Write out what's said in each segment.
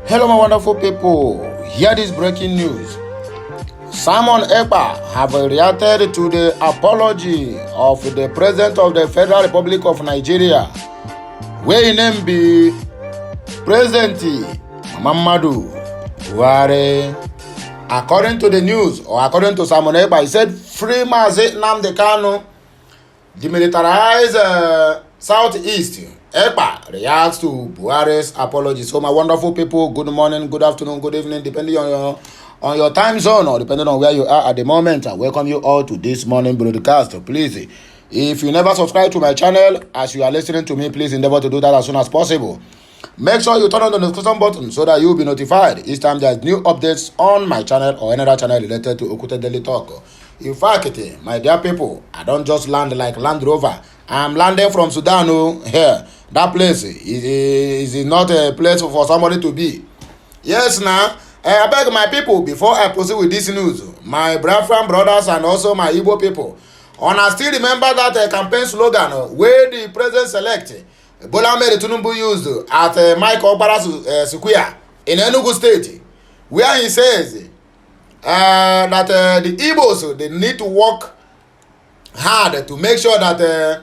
Hello, my wonderful people. Hear this breaking news. Simon Ekpa have reacted to the apology of the President of the Federal Republic of Nigeria, where his name be President Muhammadu Buhari. According to the news, or according to Simon Ekpa, he said, "Free Mazi Nnamdi Kanu, demilitarize Southeast." Ekpa reacts to Buhari's apology. So my wonderful people, good morning, good afternoon, good evening, depending on your time zone or depending on where you are at the moment. I welcome you all to this morning broadcast. Please, if you never subscribe to my channel as you are listening to me, please endeavor to do that as soon as possible. Make sure you turn on the notification button so that you will be notified each time there's new updates on my channel or any other channel related to Okute Daily Talk. In fact, my dear people, I don't just land like Land Rover. I'm landing from Sudan. Here, that place is not a place for somebody to be. Yes, now, I beg my people, before I proceed with this news, my Biafran brothers and also my Igbo people, and I still remember that campaign slogan where the president-elect Bola Ahmed Tinubu used at Mike Okpara's Square in Enugu State, where he says that the Igbos, they need to work hard to make sure that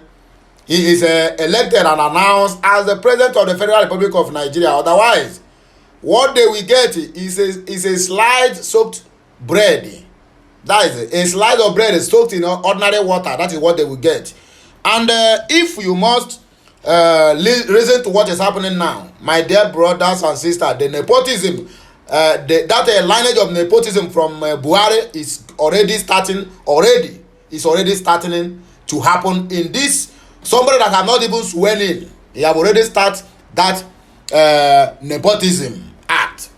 he is elected and announced as the President of the Federal Republic of Nigeria. Otherwise, what they will get is a slide soaked bread. That is a slide of bread soaked in ordinary water. That is what they will get. And if you must listen to what is happening now, my dear brothers and sisters, the nepotism, that lineage of nepotism from Buhari is already starting to happen in this. Somebody that have not even sworn in, he have already started that nepotism act.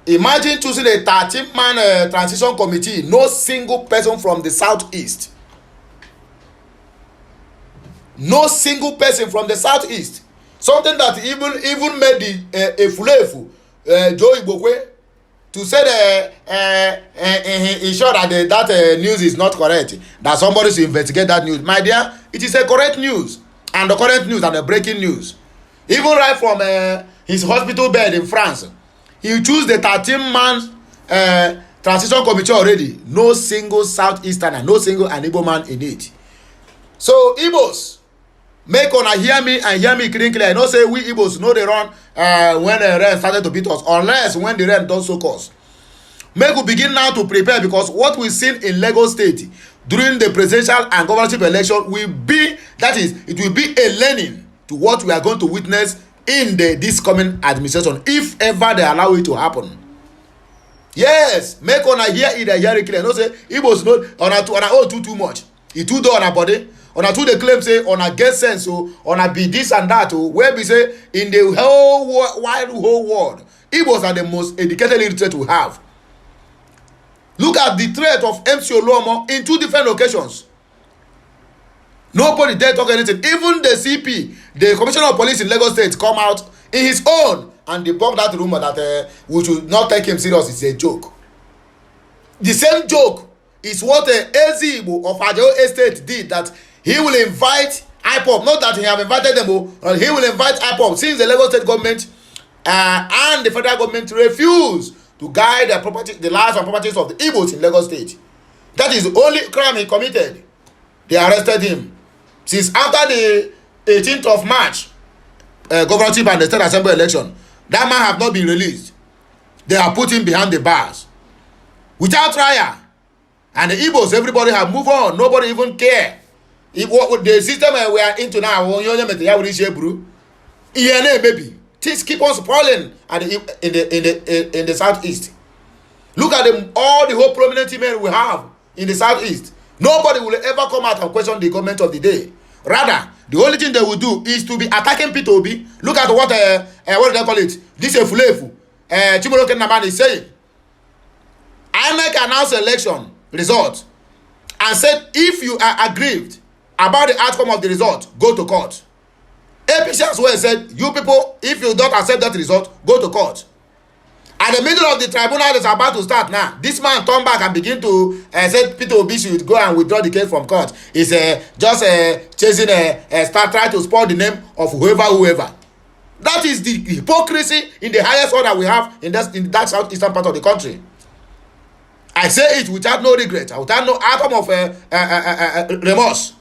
Imagine choosing a 13-man transition committee, no single person from the southeast. No single person from the southeast. Something that even made the Efulefu, Joe Igbokwe, to say ensure that that news is not correct, that somebody should investigate that news. My dear, it is a correct news, and the correct news and the breaking news. Even right from his hospital bed in France, he chose the 13-man transition committee already. No single Southeasterner, no single Igbo man in it. So Igbos, make una hear me and hear me clearly. I know say we Igbos know the run when the rain started to beat us, unless when the rain don't soak us. Make we begin now to prepare, because what we seen in Lagos State during the presidential and governorship election will be, that is, it will be a learning to what we are going to witness in this coming administration, if ever they allow it to happen. Yes, make una hear it and hear it clear. No say Igbos know on too much. It too do on our body. On a two they claim say on a get sense, so on a be this and that, where we say in the whole world, Igbos are the most educated illiterate we have. Look at the threat of MC Oluomo in two different locations. Nobody dare talk anything. Even the CP, the Commissioner of Police in Lagos State, come out in his own and debunk that rumor that we should not take him serious. It's a joke. The same joke is what Ezigbo of Ajo Estate did, that he will invite IPOB, not that he have invited them, but he will invite IPOB, since the Lagos State government and the federal government refuse to guide the lives and properties of the Igbos in Lagos State. That is the only crime he committed. They arrested him. Since after the 18th of March, governorship and the state assembly election, that man have not been released. They have put him behind the bars without trial. And the Igbos, everybody have moved on. Nobody even care. If what the system we are into now, baby, things keep on spoiling in the southeast. Look at all the whole prominent men we have in the southeast. Nobody will ever come out and question the government of the day. Rather, the only thing they will do is to be attacking Peter Obi. Look at what do they call it? This Efulefu, Chimoloke Naman is saying. INEC announced election result and said, if you are aggrieved about the outcome of the result, go to court. APC as well said, you people, if you don't accept that result, go to court. At the middle of the tribunal is about to start now. This man turn back and begin to say Peter Obi should go and withdraw the case from court. He's just chasing start trying to spoil the name of whoever. That is the hypocrisy in the highest order we have in that southeastern part of the country. I say it without no regret, without no atom of remorse.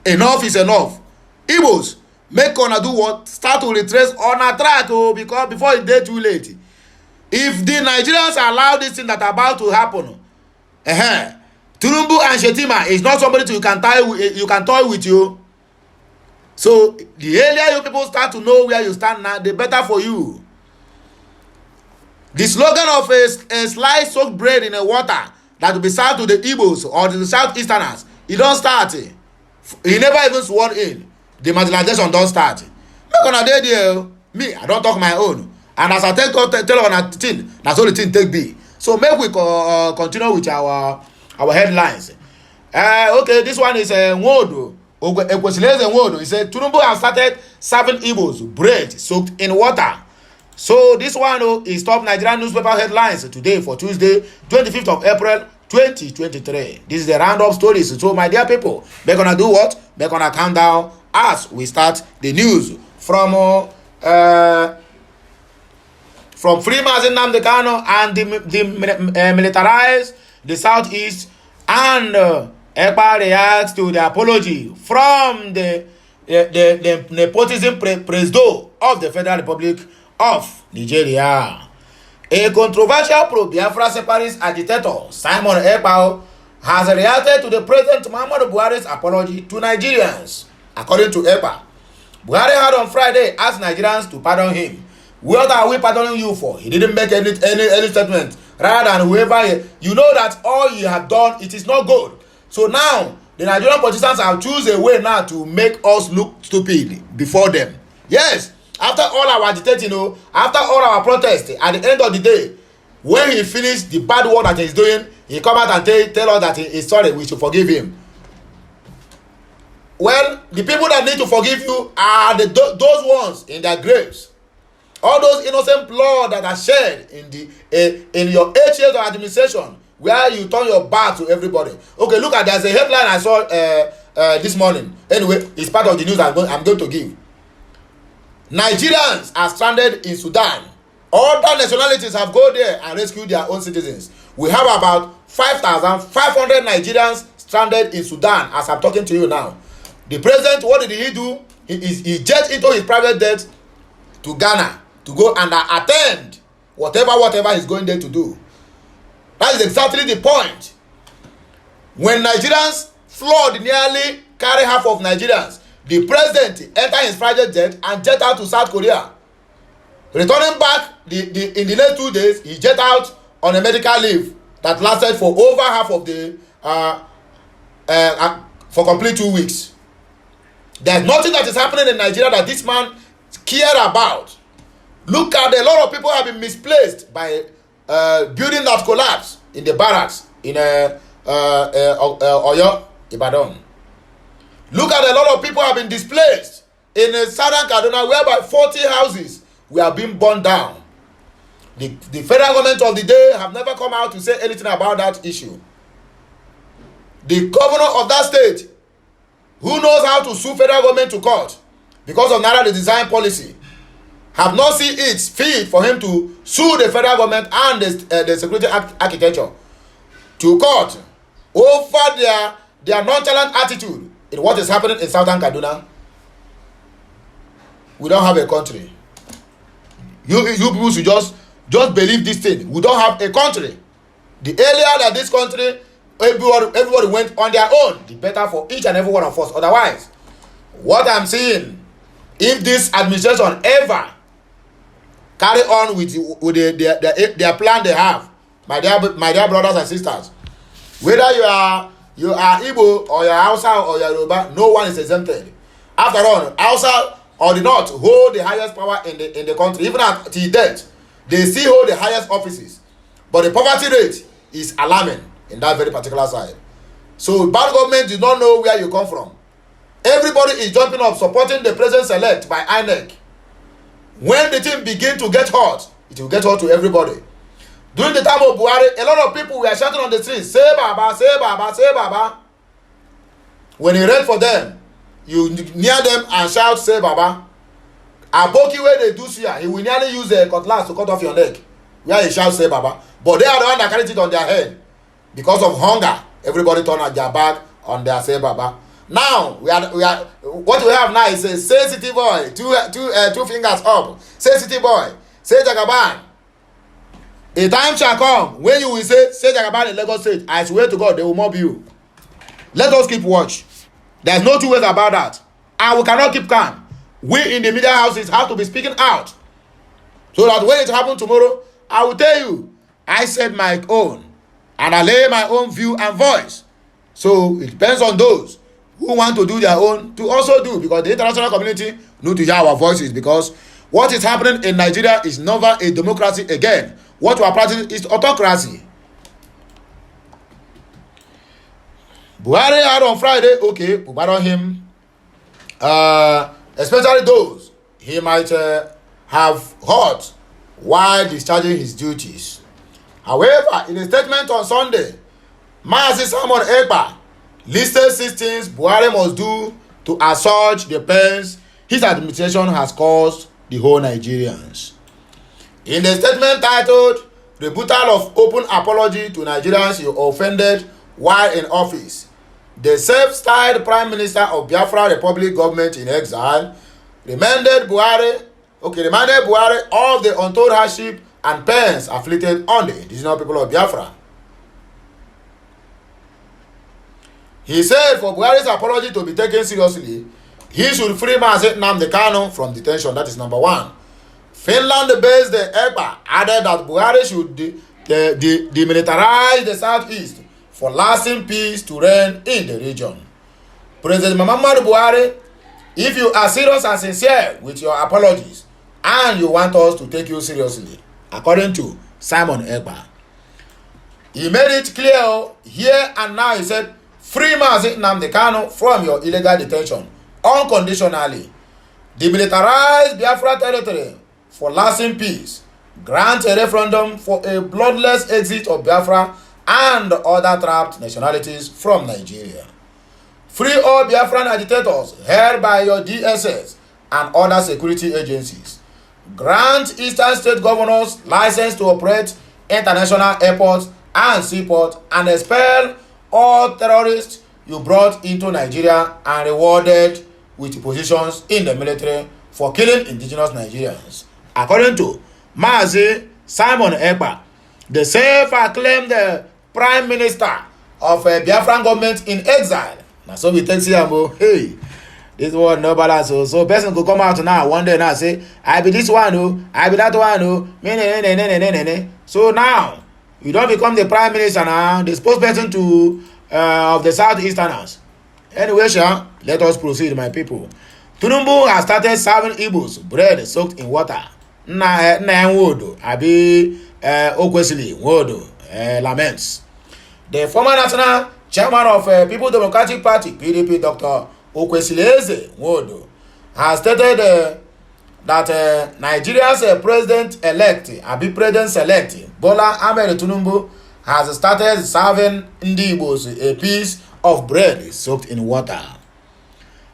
Enough is enough. Igbos, make una do what? Start to retrace on a track, because before it's day too late. If the Nigerians allow this thing that about to happen, Tinubu and Shetima is not somebody you can toy with you. So the earlier you people start to know where you stand now, the better for you. The slogan of a slice soaked bread in a water that will be served to the Igbos or to the Southeasterners, it don't start. He never even sworn in. The marginalization don't start. Make una dey there. Me, I don't talk my own. And as I tell on a thing, that's all the thing take be. So make we continue with our headlines. Okay, this one is Nwodo. Ekwesileze Nwodo. He said Tinubu has started serving Igbos bread soaked in water. So this one is top Nigerian newspaper headlines today for Tuesday, 25th of April, 2023. This is the roundup stories. So my dear people, we're gonna do what? We're gonna calm down as we start the news from Freemason Nnamdi Kanu and the militarized the southeast, and EKPA reacts to the apology from the nepotism president of the Federal Republic of Nigeria. A controversial pro-Biafra separatist agitator, Simon Ekpa, has reacted to the President Muhammadu Buhari's apology to Nigerians. According to Ekpa, Buhari had on Friday asked Nigerians to pardon him. What are we pardoning you for? He didn't make any statement. Rather than whoever, you know that all you have done, it is not good. So now, the Nigerian politicians have chosen a way now to make us look stupid before them. Yes. After all our agitating, after all our protests, at the end of the day, when he finished the bad work that he's doing, he come out and tell us that he is sorry, we should forgive him. Well, the people that need to forgive you are those ones in their graves. All those innocent blood that are shed in your 8 years of administration, where you turn your back to everybody. Okay, look at, there's a headline I saw this morning. Anyway, it's part of the news I'm going to give. Nigerians are stranded in Sudan. Other nationalities have gone there and rescued their own citizens. We have about 5,500 Nigerians stranded in Sudan as I'm talking to you now. The president, what did he do? He jet into his private jet to Ghana to go and attend whatever he's going there to do. That is exactly the point. When Nigerians flood nearly carry half of Nigerians, the president entered his private jet and jet out to South Korea. Returning back in the next 2 days, he jet out on a medical leave that lasted for over half of the for complete 2 weeks. There's nothing that is happening in Nigeria that this man cared about. Look at a lot of people have been misplaced by building that collapsed in the barracks in Oyo, Ibadan. Look at a lot of people have been displaced in southern Kaduna, whereby 40 houses were being burned down. The federal government of the day have never come out to say anything about that issue. The governor of that state, who knows how to sue federal government to court because of Naira design policy, have not seen it fit for him to sue the federal government and the security architecture to court over their nonchalant attitude in what is happening in southern Kaduna. We don't have a country. You people should just believe this thing. We don't have a country. The earlier that this country, everybody went on their own, the better for each and every one of us. Otherwise, what I'm saying, if this administration ever carry on with their plan they have, my dear brothers and sisters, whether you are Igbo or you are Hausa or you are Yoruba, no one is exempted. After all, Hausa or the North hold the highest power in the country. Even at till death, they still hold the highest offices. But the poverty rate is alarming in that very particular side. So bad government do not know where you come from. Everybody is jumping up, supporting the president-elect by INEC. When the thing begin to get hot, it will get hot to everybody. During the time of Buhari, a lot of people were shouting on the streets, say Baba, say Baba, say Baba. When he read for them, you near them and shout, say Baba. Aboki where they do here, he will nearly use a cutlass to cut off your neck. Where he shall say Baba. But they are the one that carried it on their head. Because of hunger, everybody turn at their back on their say Baba. Now we are what we have now is a sensitive boy, two fingers up. Sensitive boy, say Jagaban. A time shall come when you will say Jagaban in Lagos State. I swear to God, they will mob you. Let us keep watch. There's no two ways about that. And we cannot keep calm. We in the media houses have to be speaking out. So that when it happens tomorrow, I will tell you, I said my own. And I lay my own view and voice. So it depends on those who want to do their own to also do. Because the international community need to hear our voices. Because what is happening in Nigeria is never a democracy again. What we are practicing is autocracy. Buhari had on Friday, okay, we pardon him. Especially those he might have hurt while discharging his duties. However, in a statement on Sunday, Mazi Simon EKPA listed 6 things Buhari must do to assuage the pains his administration has caused the whole Nigerians. In the statement titled, "Rebuttal of Open Apology to Nigerians you offended while in office," the self-styled Prime Minister of Biafra Republic government in exile reminded Buhari of the untold hardship and pains afflicted on the indigenous people of Biafra. He said for Buhari's apology to be taken seriously, he should free Mazi Nnamdi Kanu from detention. That is number 1. Finland-based EKPA added that Buhari should demilitarize the southeast for lasting peace to reign in the region. President Muhammadu Buhari, if you are serious and sincere with your apologies and you want us to take you seriously, according to Simon EKPA, he made it clear here and now. He said, free Mazi Nnamdi Kanu from your illegal detention unconditionally, demilitarize Biafra territory for lasting peace, grant a referendum for a bloodless exit of Biafra and other trapped nationalities from Nigeria. Free all Biafran agitators held by your DSS and other security agencies. Grant Eastern State governors license to operate international airports and seaports and expel all terrorists you brought into Nigeria and rewarded with positions in the military for killing indigenous Nigerians. According to Mazi Simon EKPA, the self-acclaimed Prime Minister of a Biafran government in exile. Now, so we take here, hey, this one no balance. So person could come out now one day now say, I be this one, I be that one, So now, you don't become the Prime Minister now, the spokesperson to of the Southeasterners. Anyway, let us proceed, my people. Tinubu has started serving Igbos bread soaked in water. Laments. The former national chairman of People Democratic Party, PDP, Dr. Okwesili Nwodo, has stated that Nigeria's president-select, Bola Ahmed Tinubu, has started serving Igbos a piece of bread soaked in water.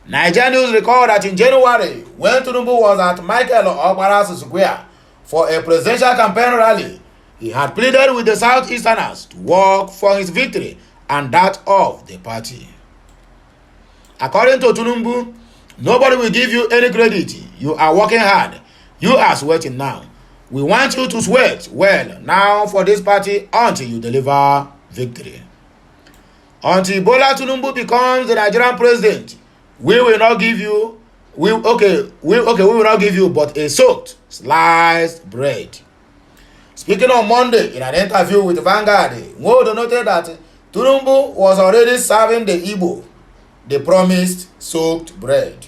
Nigeria News recalled that in January, when Tinubu was at Michael Okpara's Square for a presidential campaign rally, he had pleaded with the Southeasterners to work for his victory and that of the party. According to Tinubu, nobody will give you any credit. You are working hard. You are sweating now. We want you to sweat well now for this party until you deliver victory. Until Bola Tinubu becomes the Nigerian president, we will not give you we will not give you but a soaked sliced bread. Speaking on Monday in an interview with Vanguard, Nwodo noted that Tinubu was already serving the Igbo the promised soaked bread.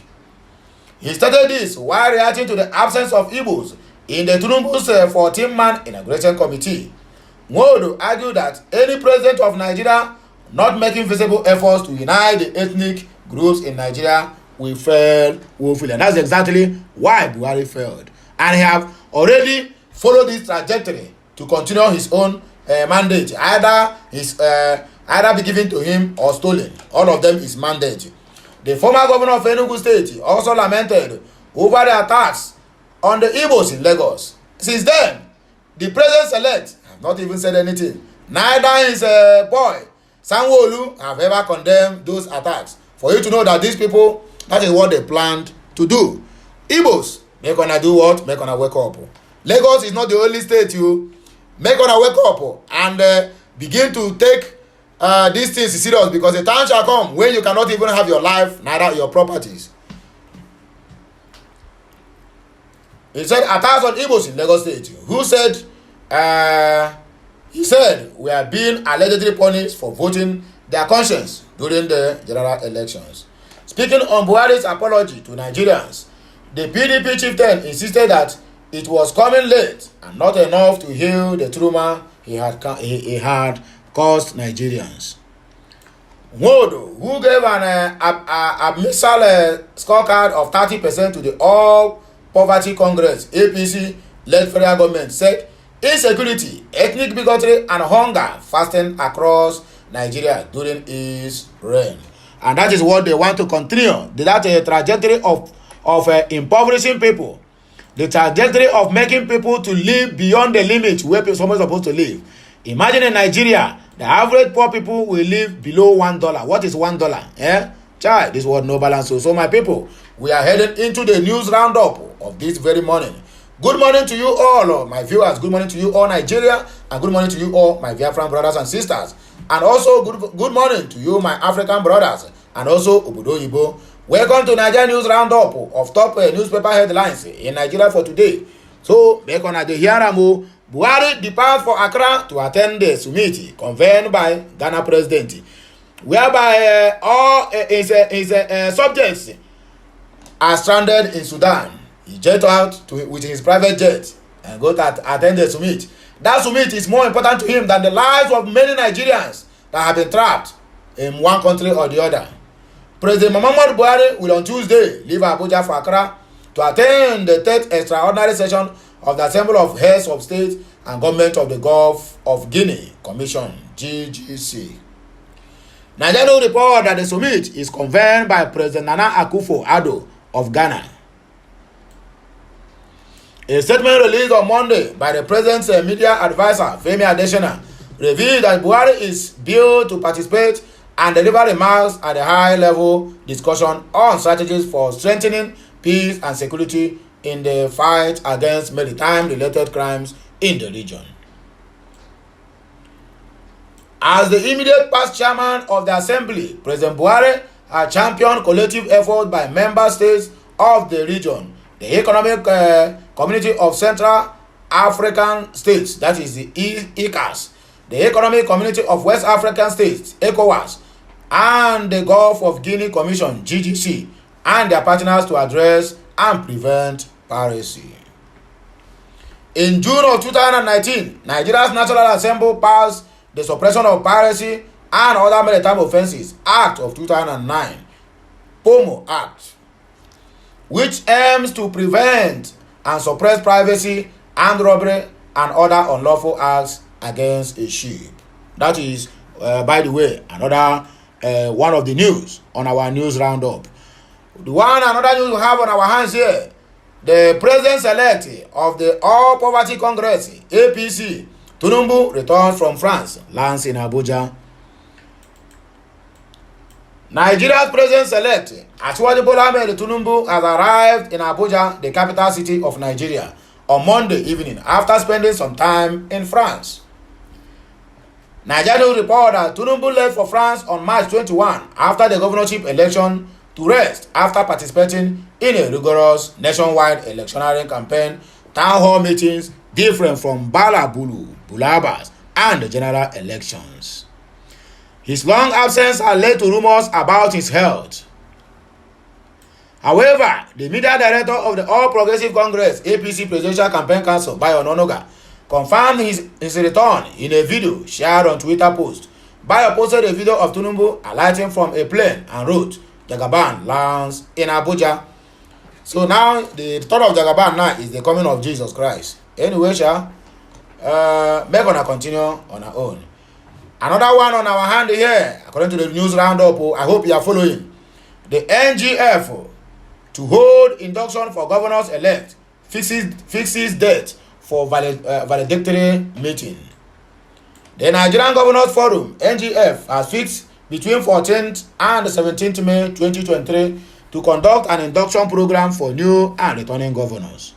He stated this while reacting to the absence of Igbos in the Tinubu's 14-man inauguration committee. Nwodo argued that any president of Nigeria not making visible efforts to unite the ethnic groups in Nigeria will fail woefully. And that's exactly why Buhari failed. And he have already followed this trajectory to continue his own mandate. Either be given to him or stolen. All of them is mandate. The former governor of Enugu State also lamented over the attacks on the Igbos in Lagos. Since then, the president-elect have not even said anything. Neither his boy, Sanwo-Olu, have ever condemned those attacks. For you to know that these people, that is what they planned to do. Igbos, make una do what? Make una wake up. Lagos is not the only state. You make una wake up and begin to take these things serious, because the time shall come when you cannot even have your life, neither your properties. He said attacks on Igbos in Lagos State. Who said? He said we are being allegedly punished for voting their conscience during the general elections. Speaking on Buhari's apology to Nigerians, the PDP chieftain insisted that it was coming late and not enough to heal the trauma he had caused Nigerians. Nwodo, who gave a missile scorecard of 30% to the All Poverty Congress APC-led federal government, said insecurity, ethnic bigotry, and hunger fastened across Nigeria during his reign. And that is what they want to continue. That trajectory of impoverishing people, the trajectory of making people to live beyond the limit where someone is supposed to live. Imagine in Nigeria, the average poor people will live below $1. What is $1? Child, this was no balance. So my people, we are heading into the news roundup of this very morning. Good morning to you all, my viewers. Good morning to you all, Nigeria, and good morning to you all, my Biafran brothers and sisters. And also good morning to you, my African brothers, and also Obodo Yibo. Welcome to Nigeria News Roundup of top newspaper headlines in Nigeria for today. So, make on the Hiaramo, Buhari departs for Accra to attend the summit convened by Ghana President, whereby all his subjects are stranded in Sudan. He jet out with his private jet and go to attend the summit. That summit is more important to him than the lives of many Nigerians that have been trapped in one country or the other. President Muhammadu Buhari will on Tuesday leave Abuja for Accra to attend the 3rd extraordinary session of the Assembly of Heads of State and Government of the Gulf of Guinea Commission, GGC. Nigeria will report that the summit is convened by President Nana Akufo-Addo of Ghana. A statement released on Monday by the president's media advisor, Femi Adesina, revealed that Buhari is billed to participate and deliver remarks at a high-level discussion on strategies for strengthening peace and security in the fight against maritime-related crimes in the region. As the immediate past chairman of the Assembly, President Buhari has championed collective effort by member states of the region, the Economic Community of Central African States, that is the ECAS, the Economic Community of West African States, ECOWAS, and the Gulf of Guinea Commission, GGC, and their partners to address and prevent piracy. In June of 2019, Nigeria's National Assembly passed the Suppression of Piracy and Other Maritime Offences Act of 2009, POMO Act, which aims to prevent and suppress piracy, armed robbery, and other unlawful acts against a ship. That is, by the way, another one of the news on our news roundup. Another news we have on our hands here, the president-elect of the All Poverty Congress, APC, Tinubu, returns from France, lands in Abuja. Nigeria's president-elect, Asiwaju Bola Ahmed Tinubu, has arrived in Abuja, the capital city of Nigeria, on Monday evening after spending some time in France. Nigeria report that Tinubu left for France on March 21 after the governorship election to rest after participating in a rigorous nationwide electioneering campaign, town hall meetings different from Balabulu, Bulabas, and the general elections. His long absence has led to rumors about his health. However, the media director of the All Progressive Congress APC Presidential Campaign Council, Bayo Ononuga, confirmed his return in a video shared on Twitter post. Bayo posted a video of Tinubu alighting from a plane and wrote, "Jagaban lands in Abuja." So now the thought of Jagaban now is the coming of Jesus Christ. Anyway, make gonna continue on our own. Another one on our hand here, according to the news roundup, I hope you are following. The NGF to hold induction for governors-elect fixes date for valedictory meeting. The Nigerian Governors Forum (NGF) has fixed between 14th and 17th May 2023 to conduct an induction program for new and returning governors.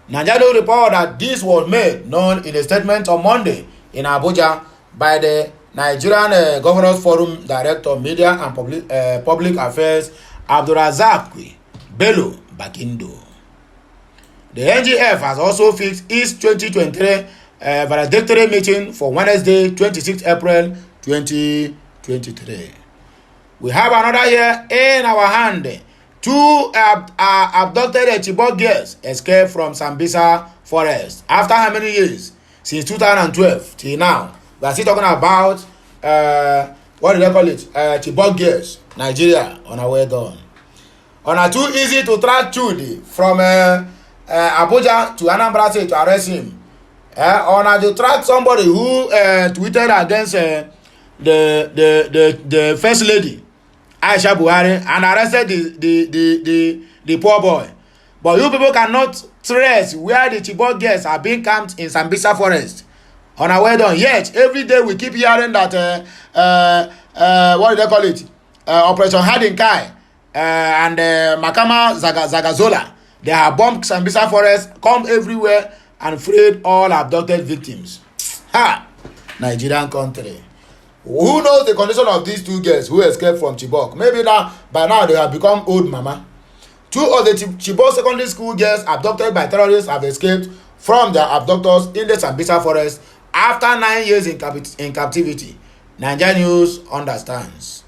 Nigeria report that this was made known in a statement on Monday in Abuja by the Nigerian Governors Forum Director Media and Public Affairs Abdulrazak Bello Bakindo. The NGF has also fixed its 2023 valedictory meeting for Wednesday, 26 April 2023. We have another year in our hand. Two abducted Chibok girls escaped from Sambisa forest. After how many years? Since 2012 till now. We are still talking about what do they call it? Chibok girls, Nigeria, on our way down. On a too easy to track Chudi from Abuja to Anambra State to arrest him. On a to track somebody who tweeted against the first lady, Aisha Buhari, and arrested the poor boy. But you people cannot trace where the Chibok girls are being camped in Sambisa forest. On our way down. Yet, every day we keep hearing that, what do they call it? Operation Hadinkai and Makama Zagazola. They have bombed Sambisa forest, come everywhere, and freed all abducted victims. Ha! Nigerian country. Who knows the condition of these two girls who escaped from Chibok? Maybe now, by now they have become old mama. Two of the Chibok secondary school girls abducted by terrorists have escaped from their abductors in the Sambisa forest after 9 years in captivity. Nigerian News understands.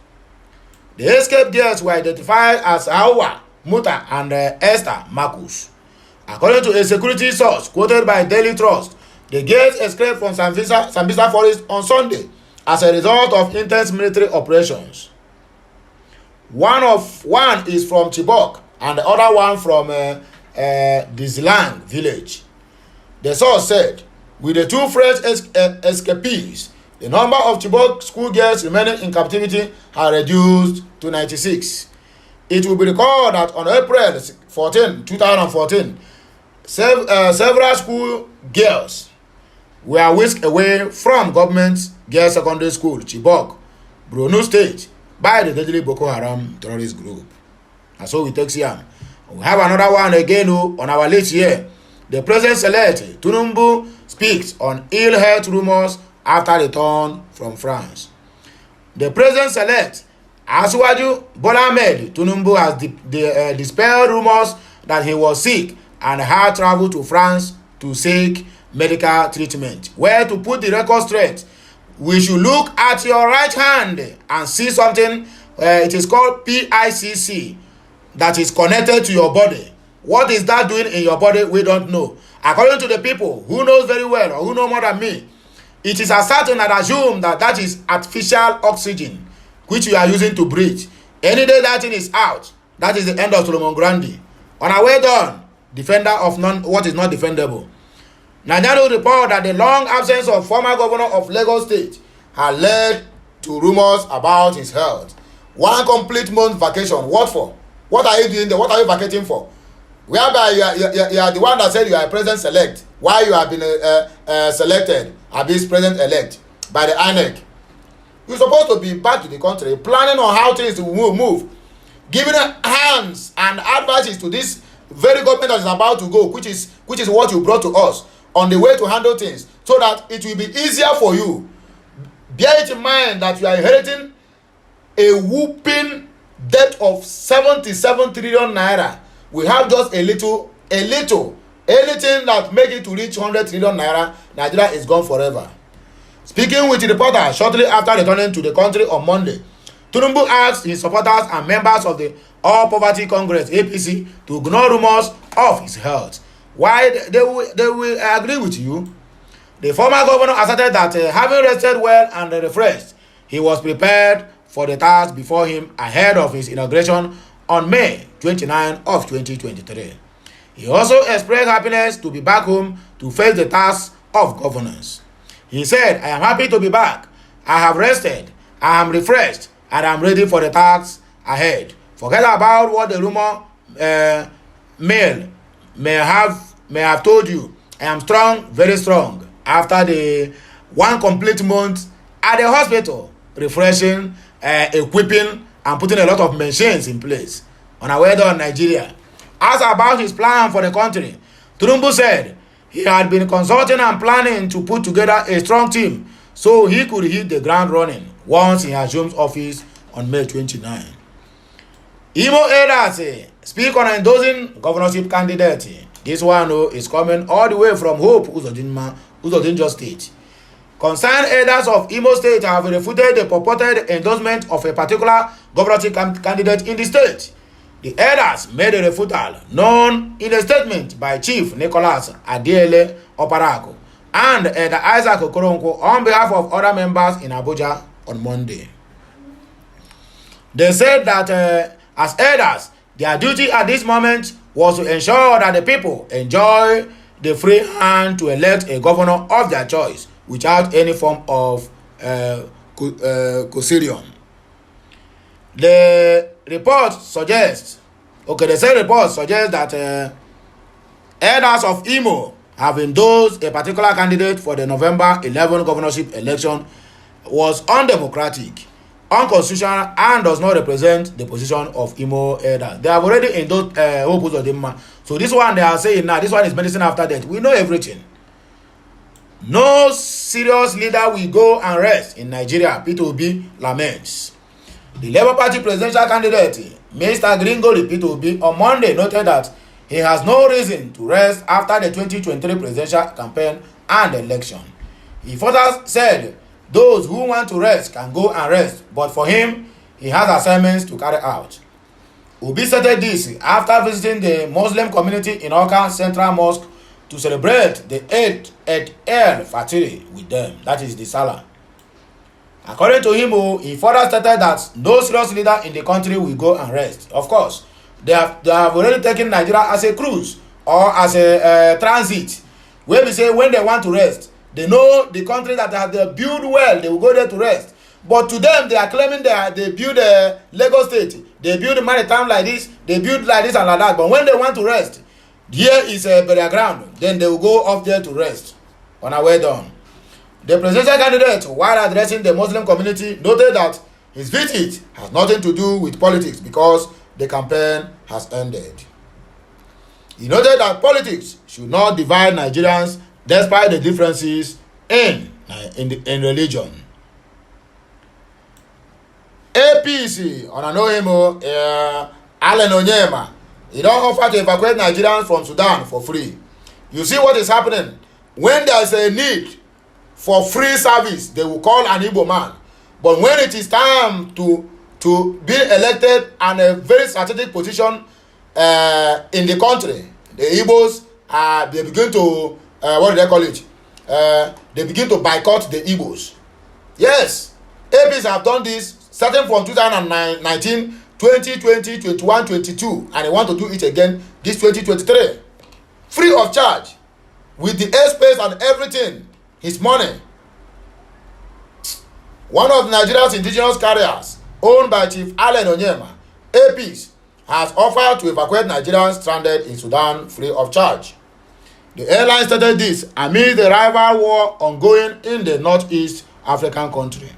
The escaped girls were identified as Awa Muta and Esther Marcus. According to a security source quoted by Daily Trust, the girls escaped from Sambisa forest on Sunday as a result of intense military operations. One is from Chibok and the other one from Dizlang village. The source said, with the two fresh escapees, the number of Chibok schoolgirls remaining in captivity are reduced to 96. It will be recalled that on April 14, 2014, several school girls were whisked away from government girls secondary school, Chibok, Borno State, by the deadly Boko Haram terrorist group. And so we take Siam. We have another one again on our list here. The President-elect Tinubu speaks on ill health rumors after return from France. The President-elect Asiwaju Bola Ahmed Tinubu has dispelled rumors that he was sick and had traveled to France to seek medical treatment. Where to put the record straight, we should look at your right hand and see something. It is called PICC that is connected to your body. What is that doing in your body? We don't know. According to the people who knows very well or who know more than me, it is ascertained and assumed that that is artificial oxygen which you are using to breathe. Any day that thing is out, that is the end of Solomon Grandi. On our way down, defender of what is not defendable. Nigeria report that the long absence of former governor of Lagos State had led to rumors about his health. 1 complete month vacation. What for? What are you doing there? What are you vacating for? Whereby you are the one that said you are a president-elect. Why you have been selected as this president-elect by the INEC? You're supposed to be back to the country, planning on how things will move, giving hands and advices to this very government that is about to go, which is what you brought to us on the way to handle things, so that it will be easier for you. Bear it in mind that you are inheriting a whooping debt of 77 trillion naira. We have just a little, anything that make it to reach 100 trillion naira, Nigeria is gone forever. Speaking with the reporter shortly after returning to the country on Monday, Tinubu asked his supporters and members of the All Poverty Congress (APC) to ignore rumors of his health. Why they will agree with you? The former governor asserted that having rested well and refreshed, he was prepared for the task before him ahead of his inauguration on May 29 of 2023. He also expressed happiness to be back home to face the task of governance. He said, "I am happy to be back. I have rested, I am refreshed, and I am ready for the tasks ahead. Forget about what the rumor mail may have told you, I am strong, very strong, after the one complete month at the hospital, refreshing, equipping, and putting a lot of machines in place. On a well done, Nigeria. As about his plan for the country, Tinubu said he had been consulting and planning to put together a strong team so he could hit the ground running once he assumes office on May 29. Imo Elders speak on endorsing governorship candidate. This one is coming all the way from Hope Uzodinma State. Concerned elders of Imo State have refuted the purported endorsement of a particular governorship candidate in the state. The elders made a refutal known in a statement by Chief Nicholas Adiele Oparako and Elder Isaac Okoronkwo on behalf of other members in Abuja on Monday. They said that as elders, their duty at this moment was to ensure that the people enjoy the free hand to elect a governor of their choice without any form of coercion. The report suggests that elders of Imo have endorsed a particular candidate for the November 11 governorship election was undemocratic, unconstitutional, and does not represent the position of Imo elders. They have already endorsed Hope Uzodinma. So this one they are saying now, this one is medicine after death. We know everything. No serious leader will go and rest in Nigeria, P2B laments. The Labour Party presidential candidate, Mr. Gringo P2B, on Monday noted that he has no reason to rest after the 2023 presidential campaign and election. He further said those who want to rest can go and rest, but for him, he has assignments to carry out. Obi stated this after visiting the Muslim community in Oka Central Mosque to celebrate the Eid el-Fitr with them, that is the Salah. According to him, he further stated that no serious leader in the country will go and rest. Of course, they have already taken Nigeria as a cruise or as a transit, where we say when they want to rest, they know the country that has they built well, they will go there to rest. But to them, they are claiming they build a Lagos state, they build a maritime like this, they build like this and like that. But when they want to rest, here is a burial ground, then they will go up there to rest. On our way down. The presidential candidate, while addressing the Muslim community, noted that his visit has nothing to do with politics because the campaign has ended. He noted that politics should not divide Nigerians despite the differences in religion. APC, on Anohimo, Allen Onyema, he don't offer to evacuate Nigerians from Sudan for free. You see what is happening? When there is a need for free service, they will call an Igbo man. But when it is time to be elected and a very strategic position in the country, the Igbos, they begin to, what do they call it? They begin to boycott the Igbos. Yes, APs have done this starting from 2019, 2020, 21, 22, and they want to do it again this 2023. Free of charge, with the airspace and everything, his money. One of Nigeria's indigenous carriers, owned by Chief Allen Onyema, APs, has offered to evacuate Nigerians stranded in Sudan free of charge. The airline started this amid the rival war ongoing in the northeast African country.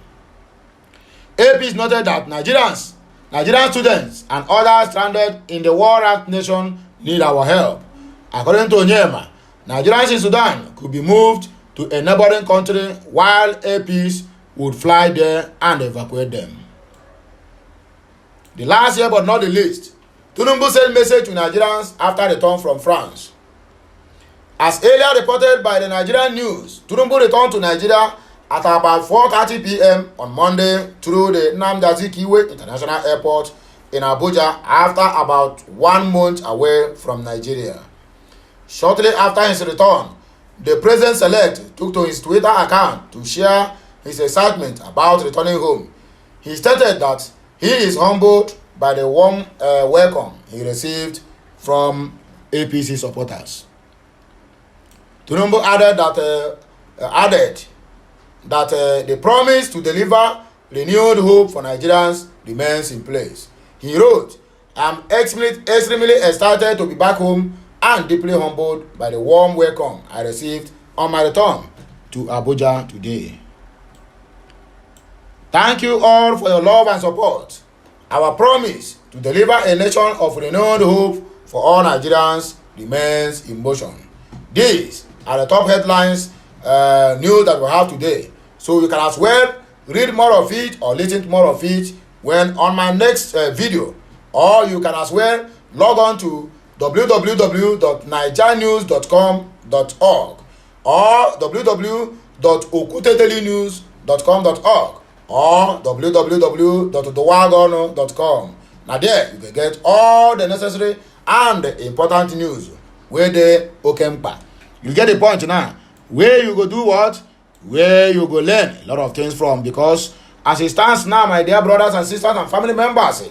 APs noted that Nigerian students and others stranded in the war-racked nation need our help. According to Onyema, Nigerians in Sudan could be moved to a neighboring country while APs would fly there and evacuate them. The last year but not the least, Tinubu sent message to Nigerians after return from France. As earlier reported by the Nigerian news, Tinubu returned to Nigeria at about 4:30 p.m. on Monday through the Nnamdi Azikiwe International Airport in Abuja after about 1 month away from Nigeria. Shortly after his return, the president-elect took to his Twitter account to share his excitement about returning home. He stated that he is humbled by the warm welcome he received from APC supporters. Tinubu added that the promise to deliver renewed hope for Nigerians remains in place. He wrote, I'm extremely excited to be back home and deeply humbled by the warm welcome I received on my return to Abuja today. Thank you all for your love and support. Our promise to deliver a nation of renewed hope for all Nigerians remains in motion. These are the top headlines news that we have today. So you can as well read more of it or listen to more of it when on my next video, or you can as well log on to www.nigerianews.com.org or www.okutedailynews.com.org or www.odowagono.com. Now there you can get all the necessary and important news where they EKPA. You get the point now. Where you go do what? Where you go learn a lot of things from, because as it stands now, my dear brothers and sisters and family members,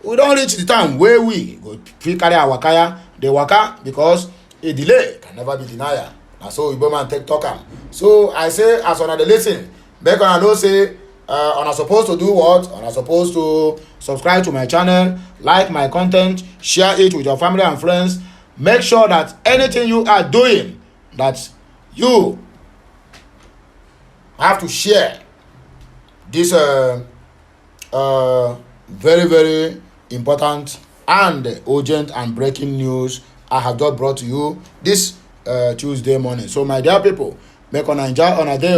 we don't reach the time where we go carry our kaya, the waka, because a delay can never be denied. And so we man take talk am. So I say, as on the listen, back on I know say, on are supposed to do what? On are supposed to subscribe to my channel, like my content, share it with your family and friends. Make sure that anything you are doing, that you have to share this very, very important and urgent and breaking news I have just brought to you this Tuesday morning. So my dear people, make on enjoy on a day,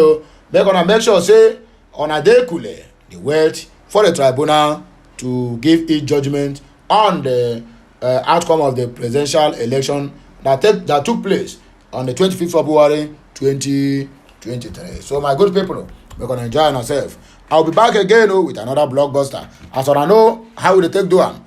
make sure say on a day cool the wait for the tribunal to give its judgment on the outcome of the presidential election that took place on the 25th February 2023. So my good people, we're gonna enjoy ourselves. I'll be back again with another blockbuster. As I know how will take do am.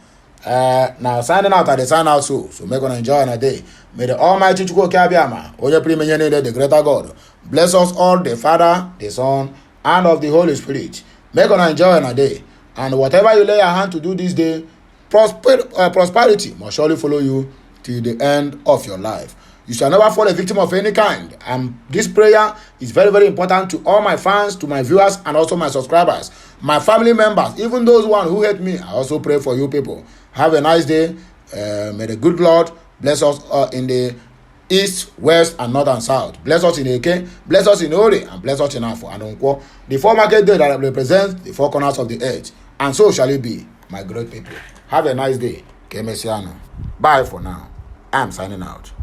Now signing out at the sign out so we're gonna enjoy our day. May the Almighty Chukwu Kabiama, Oye Primenyene, the greater God, bless us all, the Father, the Son, and of the Holy Spirit. Make gonna enjoy our day. And whatever you lay your hand to do this day, prosperity must surely follow you till the end of your life. You shall never fall a victim of any kind. And this prayer is very, very important to all my fans, to my viewers, and also my subscribers, my family members, even those who hate me. I also pray for you people. Have a nice day. May the good Lord bless us in the east, west, and north and south. Bless us in Eke, bless us in Ori, and bless us in Afo and Onko. The four market day that represents the four corners of the earth. And so shall it be, my great people. Have a nice day. Bye for now. I'm signing out.